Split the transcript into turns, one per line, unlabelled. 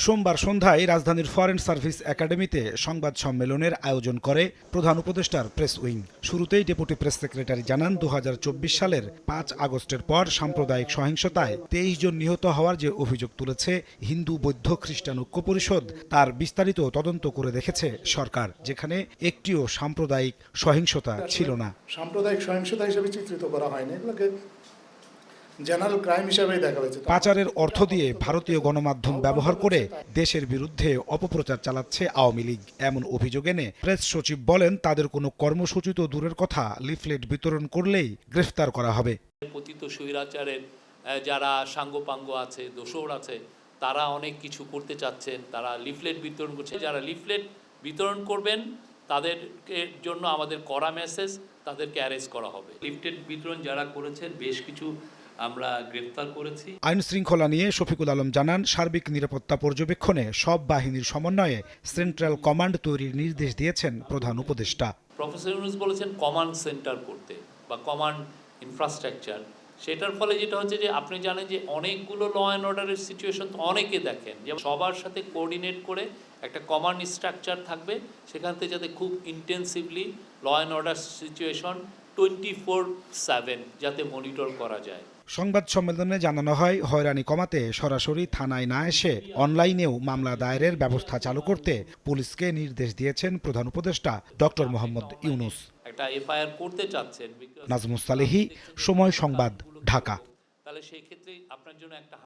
সোমবার সন্ধ্যায় রাজধানীর ফরেন সার্ভিস একাডেমিতে সংবাদ সম্মেলনের আয়োজন করে প্রধান উপদেষ্টার প্রেস উইং। শুরুতেই ডেপুটি প্রেস সেক্রেটারি জানান, ২০২৪ সালের ৫ আগস্টের পর সাম্প্রদায়িক সহিংসতায় ২৩ জন নিহত হওয়ার যে অভিযোগ তুলেছে হিন্দু বৌদ্ধ খ্রিস্টান ঐক্য পরিষদ, তার বিস্তারিত তদন্ত করে দেখেছে সরকার, যেখানে একটিও সাম্প্রদায়িক সহিংসতা ছিল না।
সাম্প্রদায়িক সহিংসতা হিসেবে চিত্রিত করা হয়নি, এগুলোকে জেনারেল ক্রাইম হিসেবেই দেখা হয়েছে।
পাচারের অর্থ দিয়ে ভারতীয় গণমাধ্যম ব্যবহার করে দেশের বিরুদ্ধে অপপ্রচার চালাচ্ছে আওয়ামী লীগ, এমন অভিযোগ এনে প্রেস সচিব বলেন, তাদের কোনো কর্মসূচি তো দূরের কথা, লিফলেট বিতরণ করলেই গ্রেফতার করা হবে।
পতিত স্বৈরাচারের যারা সাঙ্গপাঙ্গ আছে, দোসর আছে, তারা অনেক কিছু করতে চাচ্ছেন, তারা লিফলেট বিতরণ করছে। যারা লিফলেট বিতরণ করবেন তাদের জন্য আমাদের কড়া মেসেজ, তাদেরকে অ্যারেস্ট করা হবে। লিফলেট বিতরণ যারা করেছেন বেশ কিছু আমরা গ্রেফতার করেছি।
আইন শৃঙ্খলা নিয়ে শফিকুল আলম জানান, সার্বিক নিরাপত্তা পর্যবেক্ষণে সব বাহিনীর সমন্বয়ে সেন্ট্রাল কমান্ড তৈরির নির্দেশ দিয়েছেন প্রধান উপদেষ্টা।
প্রফেসর ইউনূস বলেছেন কমান্ড সেন্টার করতে বা কমান্ড ইনফ্রাস্ট্রাকচার। সেটার ফলে যেটা হচ্ছে যে আপনি জানেন যে অনেকগুলো ল অ্যান্ড অর্ডারের সিচুয়েশন তো অনেকে দেখেন, যে সবার সাথে কোঅর্ডিনেট করে একটা কমান্ড স্ট্রাকচার থাকবে, সেখান থেকে যাতে খুব intensively law and order situation 24/7 যাতে মনিটর করা যায়।
সংবাদ সম্মেলনে জানানো হয়, হয়রানি কমাতে সরাসরি থানায় না এসে অনলাইনেও মামলা দায়েরের ব্যবস্থা চালু করতে পুলিশকে নির্দেশ দিয়েছেন প্রধান উপদেষ্টা ডক্টর মোহাম্মদ ইউনূস।
একটা এফআইআর করতে চাচ্ছেন।
নাজমুস সালেহী, সময় সংবাদ, ঢাকা।
তাহলে সেই ক্ষেত্রে আপনার জন্য একটা